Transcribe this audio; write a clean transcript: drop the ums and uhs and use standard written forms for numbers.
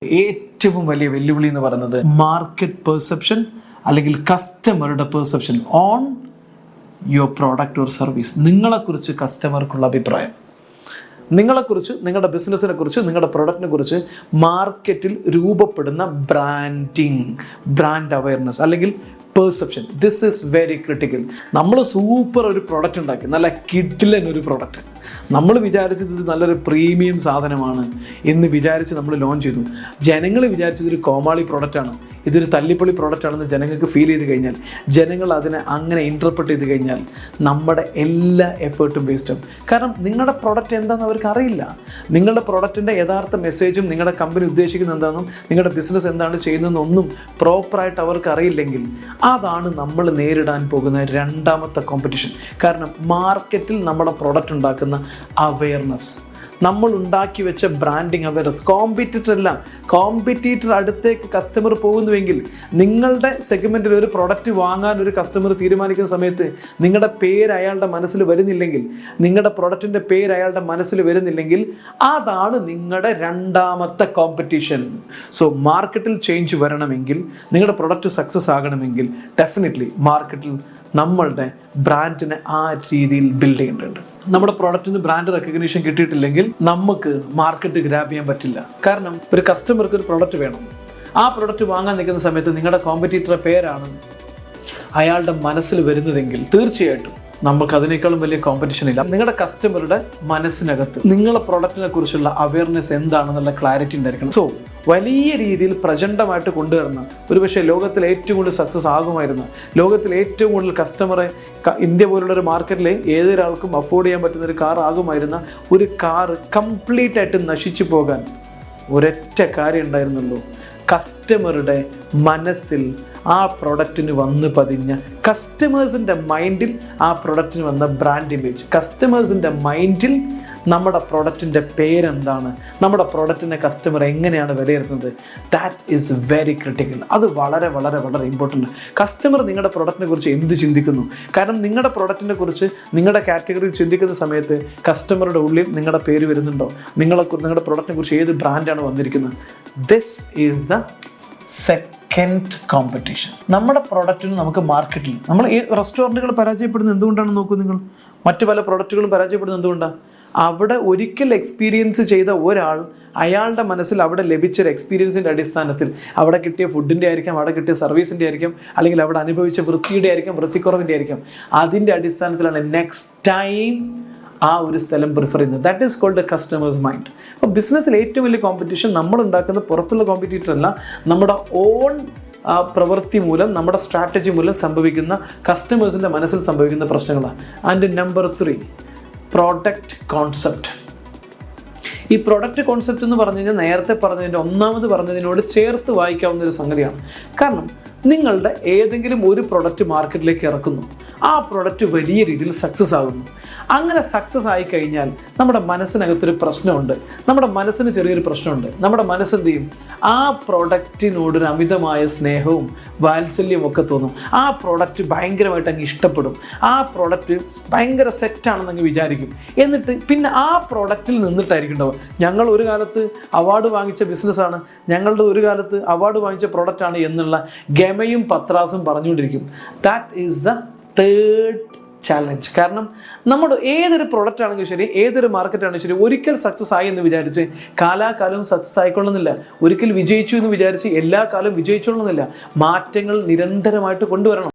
ഏറ്റവും വലിയ വെല്ലുവിളി എന്ന് പറയുന്നത് മാർക്കറ്റ് പെർസെപ്ഷൻ അല്ലെങ്കിൽ കസ്റ്റമറുടെ perception on your product or service. നിങ്ങളെക്കുറിച്ച് കസ്റ്റമർക്കുള്ള അഭിപ്രായം, നിങ്ങളെക്കുറിച്ച്, നിങ്ങളുടെ ബിസിനസ്സിനെ കുറിച്ച്, നിങ്ങളുടെ പ്രൊഡക്റ്റിനെ കുറിച്ച് മാർക്കറ്റിൽ രൂപപ്പെടുന്ന ബ്രാൻഡ് അവയർനെസ് അല്ലെങ്കിൽ perception. This is very critical. നമ്മൾ സൂപ്പർ ഒരു പ്രൊഡക്റ്റ് ഉണ്ടാക്കി, നല്ല കിഡിലൻ ഒരു പ്രൊഡക്റ്റ്, നമ്മൾ വിചാരിച്ചത് ഇത് നല്ലൊരു പ്രീമിയം സാധനമാണ് എന്ന് വിചാരിച്ച് നമ്മൾ ലോഞ്ച് ചെയ്തു. ജനങ്ങൾ വിചാരിച്ചത് ഇതൊരു കോമാളി പ്രൊഡക്റ്റാണ്, ഇതൊരു തല്ലിപ്പൊളി പ്രൊഡക്റ്റ് ആണെന്ന് ജനങ്ങൾക്ക് ഫീൽ ചെയ്ത് കഴിഞ്ഞാൽ, ജനങ്ങൾ അതിനെ അങ്ങനെ ഇൻ്റർപ്രറ്റ് ചെയ്ത് കഴിഞ്ഞാൽ നമ്മുടെ എല്ലാ എഫേർട്ടും വേസ്റ്റാവും. കാരണം നിങ്ങളുടെ പ്രൊഡക്റ്റ് എന്താണെന്ന് അവർക്ക് അറിയില്ല. നിങ്ങളുടെ പ്രൊഡക്റ്റിൻ്റെ യഥാർത്ഥ മെസ്സേജും നിങ്ങളുടെ കമ്പനി ഉദ്ദേശിക്കുന്നത് എന്താണെന്നും നിങ്ങളുടെ ബിസിനസ് എന്താണ് ചെയ്യുന്നതെന്നൊന്നും പ്രോപ്പറായിട്ട് അവർക്ക് അറിയില്ലെങ്കിൽ അതാണ് നമ്മൾ നേരിടാൻ പോകുന്ന രണ്ടാമത്തെ കോമ്പറ്റീഷൻ. കാരണം മാർക്കറ്റിൽ നമ്മുടെ പ്രൊഡക്റ്റ് ഉണ്ടാക്കുന്ന അവയർനെസ്, നമ്മൾ ഉണ്ടാക്കി വെച്ച ബ്രാൻഡിങ് അവയർനെസ്, കോമ്പറ്റീറ്റർ അടുത്തേക്ക് കസ്റ്റമർ പോകുന്നുവെങ്കിൽ, നിങ്ങളുടെ സെഗ്മെൻറ്റിൽ ഒരു പ്രൊഡക്റ്റ് വാങ്ങാൻ ഒരു കസ്റ്റമർ തീരുമാനിക്കുന്ന സമയത്ത് നിങ്ങളുടെ പേര് അയാളുടെ മനസ്സിൽ വരുന്നില്ലെങ്കിൽ, നിങ്ങളുടെ പ്രൊഡക്റ്റിൻ്റെ പേര് അയാളുടെ മനസ്സിൽ വരുന്നില്ലെങ്കിൽ അതാണ് നിങ്ങളുടെ രണ്ടാമത്തെ കോമ്പറ്റീഷൻ. സോ മാർക്കറ്റിൽ ചേഞ്ച് വരണമെങ്കിൽ, നിങ്ങളുടെ പ്രൊഡക്റ്റ് സക്സസ് ആകണമെങ്കിൽ ഡെഫിനറ്റ്ലി മാർക്കറ്റിൽ നമ്മളുടെ ബ്രാൻഡിനെ ആ രീതിയിൽ ബിൽഡ് ചെയ്യേണ്ടതുണ്ട്. നമ്മുടെ പ്രോഡക്റ്റിന് ബ്രാൻഡ് റെക്കഗ്നീഷൻ കിട്ടിയിട്ടില്ലെങ്കിൽ നമുക്ക് മാർക്കറ്റ് ഗ്രാബ് ചെയ്യാൻ പറ്റില്ല. കാരണം ഒരു കസ്റ്റമർക്ക് ഒരു പ്രൊഡക്റ്റ് വേണം, ആ പ്രൊഡക്റ്റ് വാങ്ങാൻ നിൽക്കുന്ന സമയത്ത് നിങ്ങളുടെ കോമ്പറ്റീറ്ററുടെ പേരാണ് അയാളുടെ മനസ്സിൽ വരുന്നതെങ്കിൽ തീർച്ചയായിട്ടും നമുക്ക് അതിനേക്കാളും വലിയ കോമ്പറ്റീഷൻ ഇല്ല. നിങ്ങളുടെ കസ്റ്റമറുടെ മനസ്സിനകത്ത് നിങ്ങളുടെ പ്രൊഡക്റ്റിനെ കുറിച്ചുള്ള അവയർനെസ് എന്താണെന്നുള്ള ക്ലാരിറ്റി ഉണ്ടായിരിക്കണം. സോ വലിയ രീതിയിൽ പ്രചണ്ഡമായിട്ട് കൊണ്ടുവരുന്ന, ഒരുപക്ഷെ ലോകത്തിൽ ഏറ്റവും കൂടുതൽ സക്സസ് ആകുമായിരുന്ന, ലോകത്തിൽ ഏറ്റവും കൂടുതൽ കസ്റ്റമറെ ഇന്ത്യ പോലുള്ളൊരു മാർക്കറ്റിൽ ഏതൊരാൾക്കും അഫോർഡ് ചെയ്യാൻ പറ്റുന്ന ഒരു കാർ ആകുമായിരുന്ന ഒരു കാർ കംപ്ലീറ്റ് ആയിട്ട് നശിച്ചു പോകാൻ ഒരൊറ്റ കാര്യം ഉണ്ടായിരുന്നുള്ളൂ: കസ്റ്റമറുടെ മനസ്സിൽ ആ പ്രൊഡക്റ്റിന് വന്ന് പതിഞ്ഞ, കസ്റ്റമേഴ്സിൻ്റെ മൈൻഡിൽ ആ പ്രൊഡക്റ്റിന് വന്ന ബ്രാൻഡ് ഇമേജ്, കസ്റ്റമേഴ്സിൻ്റെ മൈൻഡിൽ നമ്മുടെ പ്രൊഡക്റ്റിൻ്റെ പേരെന്താണ്, നമ്മുടെ പ്രൊഡക്റ്റിനെ കസ്റ്റമർ എങ്ങനെയാണ് വിലയിരുത്തുന്നത്, ദാറ്റ് ഈസ് വെരി ക്രിട്ടിക്കൽ. അത് വളരെ വളരെ വളരെ ഇമ്പോർട്ടൻ്റ്. കസ്റ്റമർ നിങ്ങളുടെ പ്രൊഡക്റ്റിനെ കുറിച്ച് എന്ത് ചിന്തിക്കുന്നു? കാരണം നിങ്ങളുടെ പ്രൊഡക്റ്റിനെ കുറിച്ച് നിങ്ങളുടെ കാറ്റഗറിയിൽ ചിന്തിക്കുന്ന സമയത്ത് കസ്റ്റമറുടെ ഉള്ളിൽ നിങ്ങളുടെ പേര് വരുന്നുണ്ടോ? നിങ്ങളുടെ പ്രൊഡക്റ്റിനെ കുറിച്ച് ഏത് ബ്രാൻഡാണ് വന്നിരിക്കുന്നത്? This is the second competition. നമ്മുടെ പ്രൊഡക്റ്റിന് നമുക്ക് മാർക്കറ്റിൽ, നമ്മൾ ഈ റെസ്റ്റോറൻറ്റുകൾ പരാജയപ്പെടുന്നത് എന്തുകൊണ്ടാണെന്ന് നോക്കൂ നിങ്ങൾ. മറ്റു പല പ്രൊഡക്റ്റുകളും പരാജയപ്പെടുന്നത് എന്തുകൊണ്ടാണ്? അവിടെ ഒരിക്കൽ എക്സ്പീരിയൻസ് ചെയ്ത ഒരാൾ, അയാളുടെ മനസ്സിൽ അവിടെ ലഭിച്ചൊരു എക്സ്പീരിയൻസിൻ്റെ അടിസ്ഥാനത്തിൽ, അവിടെ കിട്ടിയ ഫുഡിൻ്റെ ആയിരിക്കാം, അവിടെ കിട്ടിയ സർവീസിൻ്റെ ആയിരിക്കാം, അല്ലെങ്കിൽ അവിടെ അനുഭവിച്ച വൃത്തിയുടെ ആയിരിക്കാം, വൃത്തിക്കുറവിൻ്റെ ആയിരിക്കാം, അതിൻ്റെ അടിസ്ഥാനത്തിലാണ് നെക്സ്റ്റ് ടൈം ആ ഒരു സ്ഥലം പ്രിഫർ ചെയ്യുന്നത്. That is called a customer's mind. അപ്പോൾ ബിസിനസ്സിൽ ഏറ്റവും വലിയ കോമ്പറ്റീഷൻ നമ്മൾ ഉണ്ടാക്കുന്ന പുറത്തുള്ള കോമ്പറ്റീറ്റർ അല്ല, നമ്മുടെ ഓൺ പ്രവൃത്തി മൂലം, നമ്മുടെ സ്ട്രാറ്റജി മൂലം സംഭവിക്കുന്ന, കസ്റ്റമേഴ്സിൻ്റെ മനസ്സിൽ സംഭവിക്കുന്ന പ്രശ്നങ്ങളാണ്. And number 3, product concept. ഈ പ്രോഡക്റ്റ് കോൺസെപ്റ്റ് എന്ന് പറഞ്ഞു കഴിഞ്ഞാൽ നേരത്തെ പറഞ്ഞതിൻ്റെ ഒന്നാമത് പറഞ്ഞതിനോട് ചേർത്ത് വായിക്കാവുന്ന ഒരു സംഗതിയാണ്. കാരണം നിങ്ങളുടെ ഏതെങ്കിലും ഒരു പ്രൊഡക്റ്റ് മാർക്കറ്റിലേക്ക് ഇറക്കുന്നു, ആ പ്രൊഡക്റ്റ് വലിയ രീതിയിൽ സക്സസ് ആകുന്നു. അങ്ങനെ സക്സസ് ആയിക്കഴിഞ്ഞാൽ നമ്മുടെ മനസ്സിനകത്തൊരു പ്രശ്നമുണ്ട്, നമ്മുടെ മനസ്സിന് ചെറിയൊരു പ്രശ്നമുണ്ട്. നമ്മുടെ മനസ്സെന്ത് ചെയ്യും? ആ പ്രൊഡക്റ്റിനോടൊരു അമിതമായ സ്നേഹവും വാത്സല്യവും ഒക്കെ തോന്നും. ആ പ്രൊഡക്റ്റ് ഭയങ്കരമായിട്ട് അങ്ങ് ഇഷ്ടപ്പെടും, ആ പ്രൊഡക്റ്റ് ഭയങ്കര സെറ്റാണെന്ന് അങ്ങ് വിചാരിക്കും. എന്നിട്ട് പിന്നെ ആ പ്രൊഡക്റ്റിൽ നിന്നിട്ടായിരിക്കും ഉണ്ടാവുക, ഞങ്ങൾ ഒരു കാലത്ത് അവാർഡ് വാങ്ങിച്ച ബിസിനസ്സാണ്, ഞങ്ങളുടെ ഒരു കാലത്ത് അവാർഡ് വാങ്ങിച്ച പ്രൊഡക്റ്റാണ് എന്നുള്ള ഗമയും പത്രാസും പറഞ്ഞുകൊണ്ടിരിക്കും. That is the third challenge. കാരണം നമ്മുടെ ഏതൊരു പ്രൊഡക്റ്റ് ആണെങ്കിലും ശരി, ഏതൊരു മാർക്കറ്റ് ആണെങ്കിലും ശരി, ഒരിക്കൽ സക്സസ് ആയി എന്ന് വിചാരിച്ച് കാലാകാലവും സക്സസ് ആയിക്കൊള്ളുന്നില്ല. ഒരിക്കൽ വിജയിച്ചു എന്ന് വിചാരിച്ച് എല്ലാ കാലവും വിജയിച്ചോളുന്നില്ല. മാറ്റങ്ങൾ നിരന്തരമായിട്ട് കൊണ്ടുവരണം.